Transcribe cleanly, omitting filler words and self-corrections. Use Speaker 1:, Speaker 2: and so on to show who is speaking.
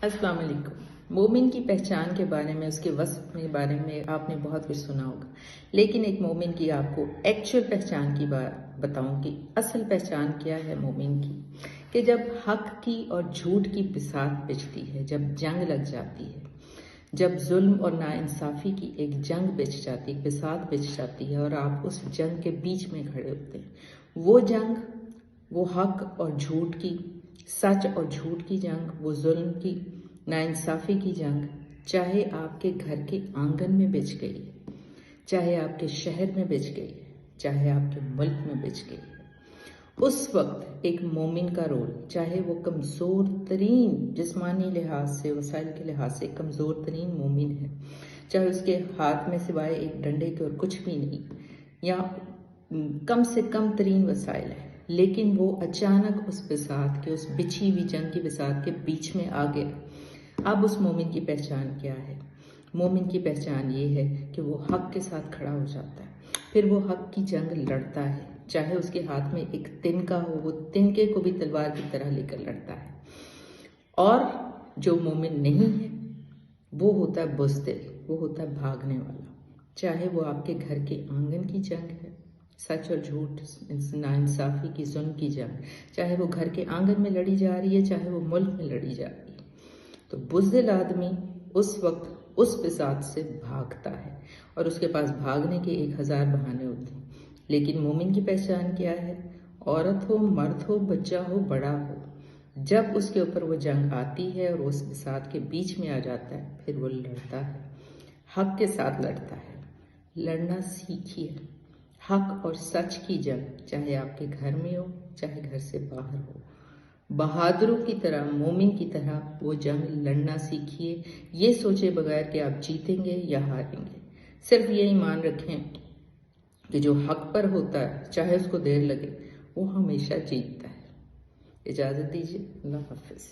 Speaker 1: अस्सलाम वालेकुम। मोमिन की पहचान के बारे में, उसके वस्फ के बारे में आपने बहुत कुछ सुना होगा, लेकिन एक मोमिन की आपको एक्चुअल पहचान की बात बताऊं कि असल पहचान क्या है मोमिन की। कि जब हक की और झूठ की बिसात बिछती है, जब जंग लग जाती है, जब जुल्म और नाइंसाफ़ी की एक जंग बिछ जाती है, बिसात बिछ जाती है और आप उस जंग के बीच में खड़े होते हैं, वो जंग, वो हक और झूठ की, सच और झूठ की जंग, वो जुल्म की, नाइंसाफ़ी की जंग, चाहे आपके घर के आंगन में बिछ गई है, चाहे आपके शहर में बिछ गई है, चाहे आपके मुल्क में बिछ गई है, उस वक्त एक मोमिन का रोल, चाहे वो कमज़ोर तरीन जिस्मानी लिहाज से, वसाइल के लिहाज से कमज़ोर तरीन मोमिन है, चाहे उसके हाथ में सिवाय एक डंडे के और कुछ भी नहीं, या कम से कम तरीन वसाइल है, लेकिन वो अचानक उस बिसात के, उस बिछी हुई जंग की बिसात के बीच में आ गया। अब उस मोमिन की पहचान क्या है? मोमिन की पहचान ये है कि वो हक के साथ खड़ा हो जाता है, फिर वो हक की जंग लड़ता है, चाहे उसके हाथ में एक तिनका हो, वो तिनके को भी तलवार की तरह लेकर लड़ता है। और जो मोमिन नहीं है वो होता है बुज़दिल, वो होता है भागने वाला, चाहे वो आपके घर के आंगन की जंग है, सच और झूठ, नाइंसाफ़ी की, जुल्म की जंग, चाहे वो घर के आंगन में लड़ी जा रही है, चाहे वो मुल्क में लड़ी जा रही है, तो बुज़दिल आदमी उस वक्त उस बिसात से भागता है और उसके पास भागने के 1000 बहाने होते हैं। लेकिन मोमिन की पहचान क्या है? औरत हो, मर्द हो, बच्चा हो, बड़ा हो, जब उसके ऊपर वो जंग आती है और उस बिसात के बीच में आ जाता है, फिर वो लड़ता है, हक के साथ लड़ता है। लड़ना सीखिए, हक और सच की जंग, चाहे आपके घर में हो, चाहे घर से बाहर हो। बहादुरों की तरह, मोमिन की तरह वो जंग लड़ना सीखिए, ये सोचे बगैर कि आप जीतेंगे या हारेंगे। सिर्फ ये ईमान रखें कि जो हक पर होता है, चाहे उसको देर लगे, वो हमेशा जीतता है। इजाज़त दीजिए, अल्लाह हाफ़िज़।